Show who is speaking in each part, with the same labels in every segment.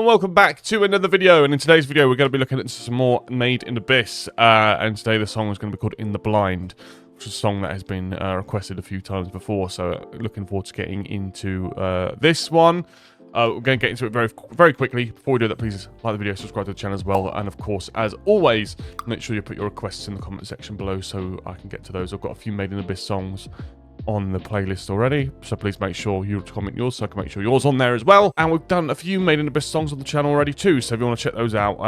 Speaker 1: and welcome back to another video. And in today's video, we're going to be looking at some more Made in Abyss. And today the song is going to be called In the Blind, which is a song that has been requested a few times before. So looking forward to getting into this one. We're going to get into it very quickly. Before we do that, please like the video, subscribe to the channel as well. And of course, as always, make sure you put your requests in the comment section below so I can get to those. I've got a few Made in Abyss songs on the playlist already, so please make sure you comment yours so I can make sure yours on there as well. And we've done a few Made in Abyss songs on the channel already too, so if you want to check those out,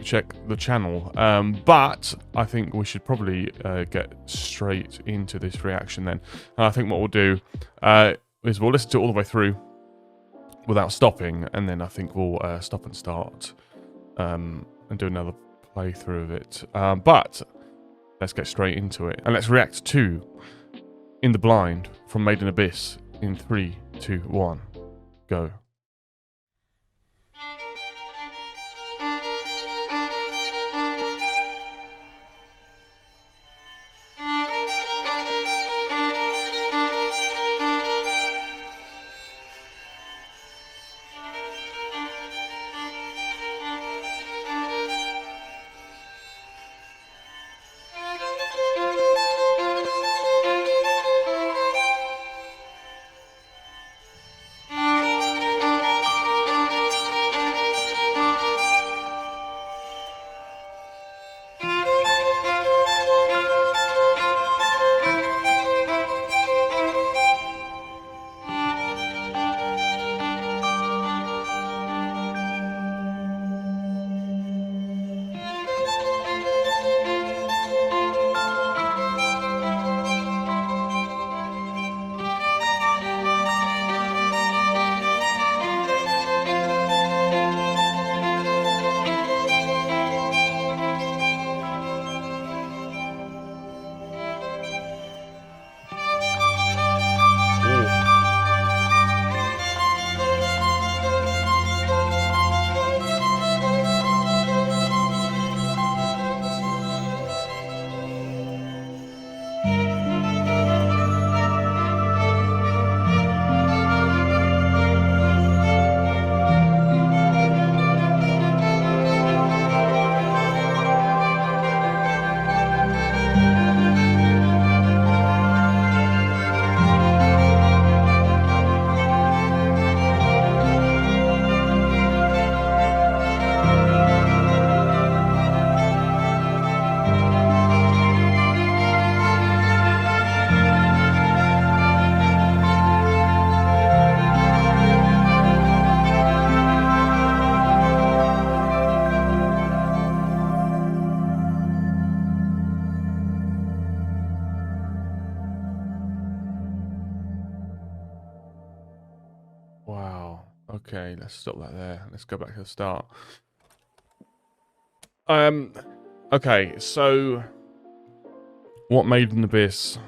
Speaker 1: check the channel. But I think we should probably get straight into this reaction then. And I think what we'll do is we'll listen to it all the way through without stopping, and then I think we'll stop and start and do another playthrough of it. But let's get straight into it and let's react to In the Blind from Made in Abyss in 3, 2, 1, go. Wow. Okay, let's stop that there. Let's go back to the start. Okay, so what Made in Abyss?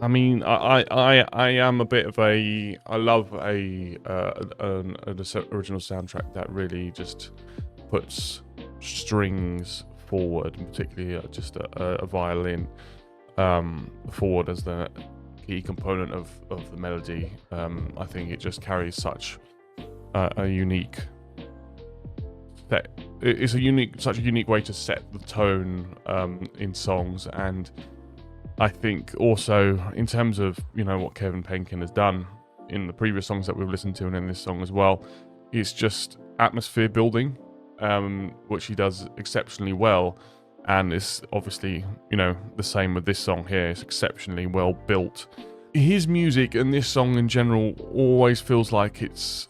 Speaker 1: I mean, I am a bit of a, I love an original soundtrack that really just puts strings forward, and particularly just a violin forward as the key component of the melody. I think it just carries such a unique set. It's such a unique way to set the tone in songs, and I think also in terms of, you know, what Kevin Penkin has done in the previous songs that we've listened to and in this song as well, it's just atmosphere building, which he does exceptionally well. And it's obviously, you know, the same with this song here. It's exceptionally well built. His music and this song in general always feels like it's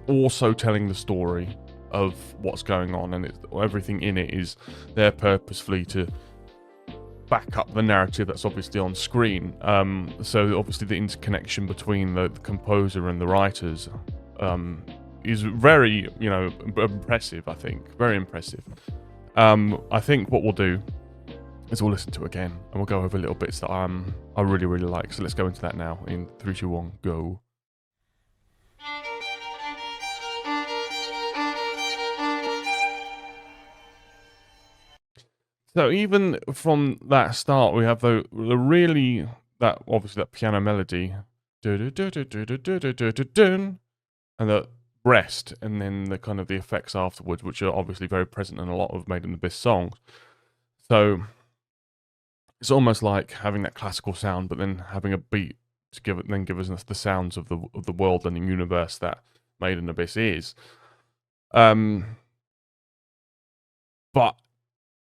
Speaker 1: also telling the story of what's going on, and everything in it is there purposefully to back up the narrative that's obviously on screen. So obviously the interconnection between the composer and the writers is very, you know, impressive. I think very impressive. I think what we'll do is we'll listen to it again and we'll go over little bits that I really like. So let's go into that now in 3, 2, 1, go. So even from that start, we have the really, that obviously that piano melody and the rest, and then the kind of the effects afterwards, which are obviously very present in a lot of Made in the Abyss songs. So it's almost like having that classical sound, but then having a beat to give us the sounds of the world and the universe that Made in the Abyss is. But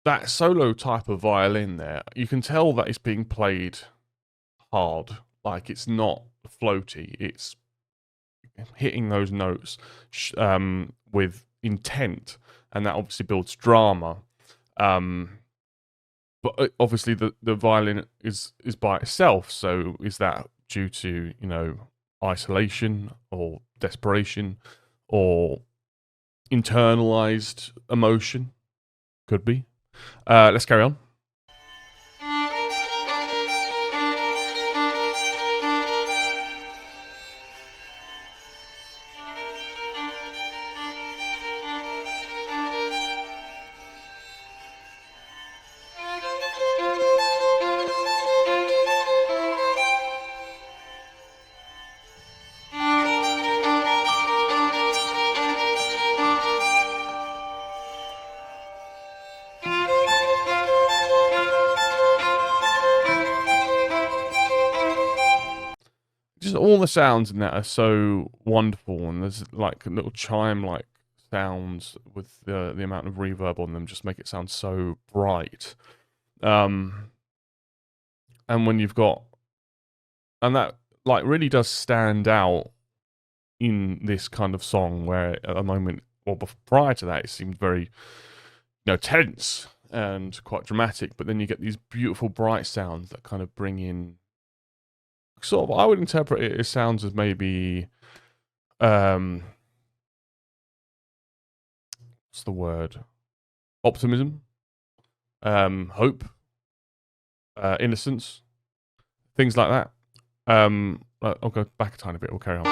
Speaker 1: that solo type of violin there, you can tell that it's being played hard. Like, it's not floaty. It's hitting those notes with intent, and that obviously builds drama. But obviously the violin is by itself. So is that due to, you know, isolation or desperation or internalized emotion? Could be. Let's carry on. Just all the sounds in that are so wonderful, and there's like little chime-like sounds with the amount of reverb on them just make it sound so bright. And when you've got, and that like really does stand out in this kind of song, where at a moment, well, prior to that, it seemed very, you know, tense and quite dramatic, but then you get these beautiful bright sounds that kind of bring in sort of, I would interpret it as sounds as maybe, what's the word? Optimism, hope, innocence, things like that. I'll go back a tiny bit. We'll carry on.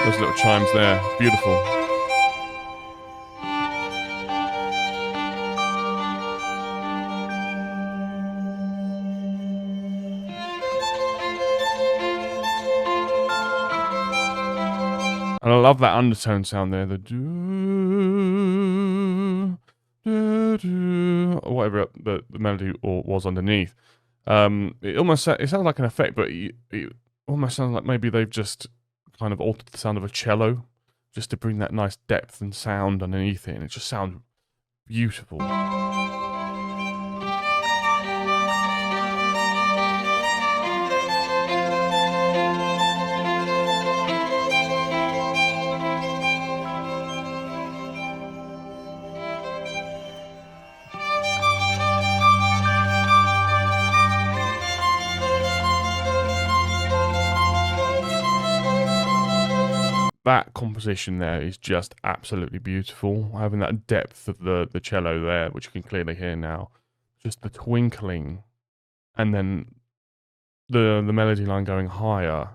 Speaker 1: Those little chimes there, beautiful. And I love that undertone sound there, the do, do, do, or whatever the melody was underneath. It almost sounds like an effect, but it almost sounds like maybe they've just kind of altered the sound of a cello just to bring that nice depth and sound underneath it, and it just sounds beautiful. That composition there is just absolutely beautiful. Having that depth of the cello there, which you can clearly hear now, just the twinkling, and then the melody line going higher,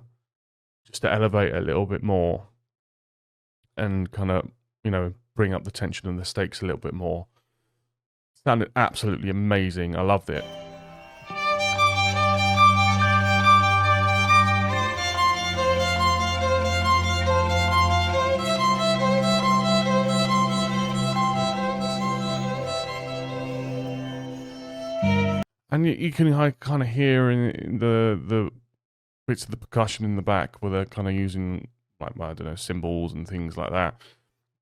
Speaker 1: just to elevate it a little bit more, and kind of, you know, bring up the tension and the stakes a little bit more. Sounded absolutely amazing. I loved it. And you can kind of hear in the bits of the percussion in the back where they're kind of using, like, I don't know, cymbals and things like that.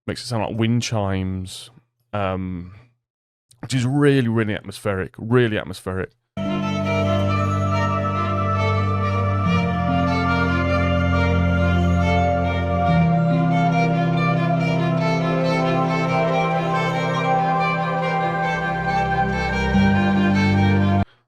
Speaker 1: Makes it sound like wind chimes, which is really, really atmospheric. Really atmospheric.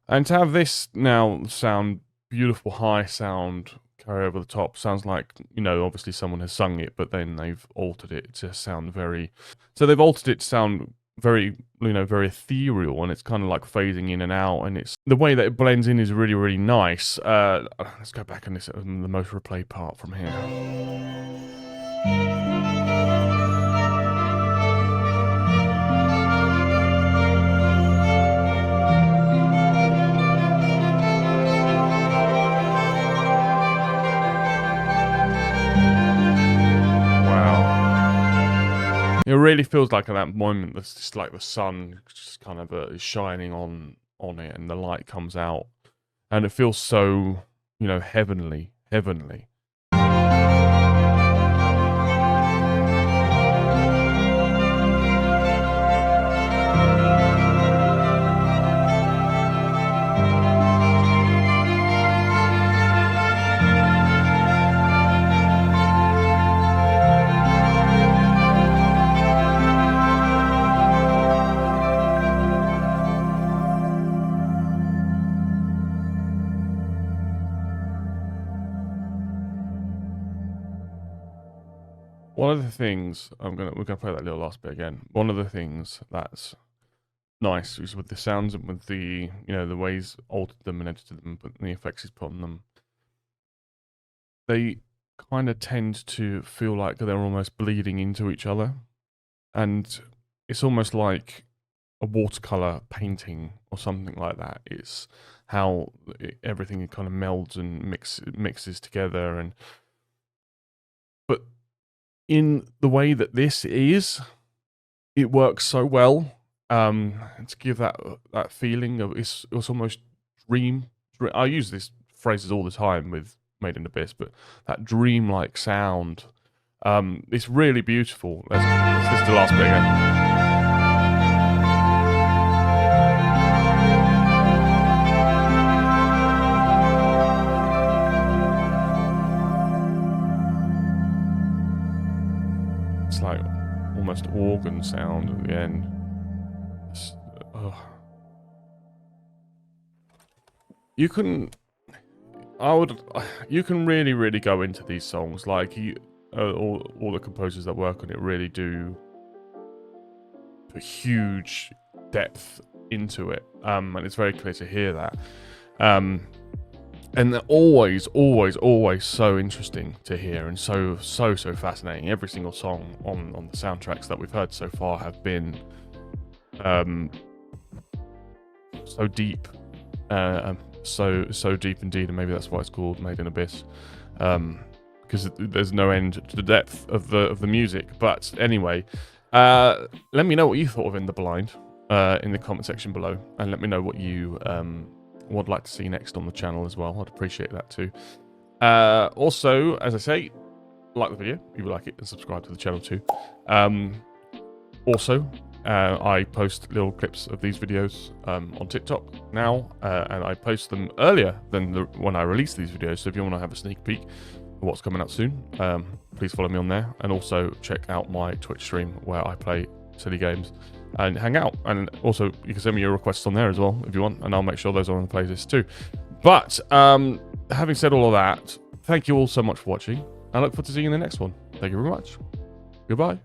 Speaker 1: And to have this now sound beautiful, high sound carry over the top, sounds like, you know, obviously someone has sung it, but then they've altered it to sound very. So they've altered it to sound very, you know, very ethereal, and it's kind of like phasing in and out, and it's the way that it blends in is really, really nice. Let's go back on this, the most replayed part from here. really feels like at that moment, there's just like the sun just kind of is shining on it, and the light comes out, and it feels so, you know, heavenly. One of the things we're gonna play that little last bit again. One of the things that's nice is with the sounds and with the, you know, the ways altered them and edited them, but the effects he's put on them. They kind of tend to feel like they're almost bleeding into each other, and it's almost like a watercolor painting or something like that. It's how everything kind of melds and mixes together, and but in the way that this is, it works so well to give that feeling of it's almost dream. I use these phrases all the time with Made in Abyss, but that dreamlike sound, it's really beautiful. Let's listen to the last bit again. It's like almost organ sound at the end. You can really go into these songs. Like all the composers that work on it really do put huge depth into it, and it's very clear to hear that. And they're always so interesting to hear, and so fascinating. Every single song on the soundtracks that we've heard so far have been so deep, so deep indeed, and maybe that's why it's called Made in Abyss, because there's no end to the depth of the music. But anyway, let me know what you thought of In the Blind in the comment section below, and let me know what you would like to see next on the channel as well. I'd appreciate that too. Also, as I say, like the video if you like it, and subscribe to the channel too. Also, I post little clips of these videos on TikTok now, and I post them earlier than when I release these videos. So if you want to have a sneak peek of what's coming up soon, please follow me on there, and also check out my Twitch stream where I play silly games and hang out. And also, you can send me your requests on there as well if you want, and I'll make sure those are on the playlist too. But having said all of that, thank you all so much for watching. I look forward to seeing you in the next one. Thank you very much. Goodbye.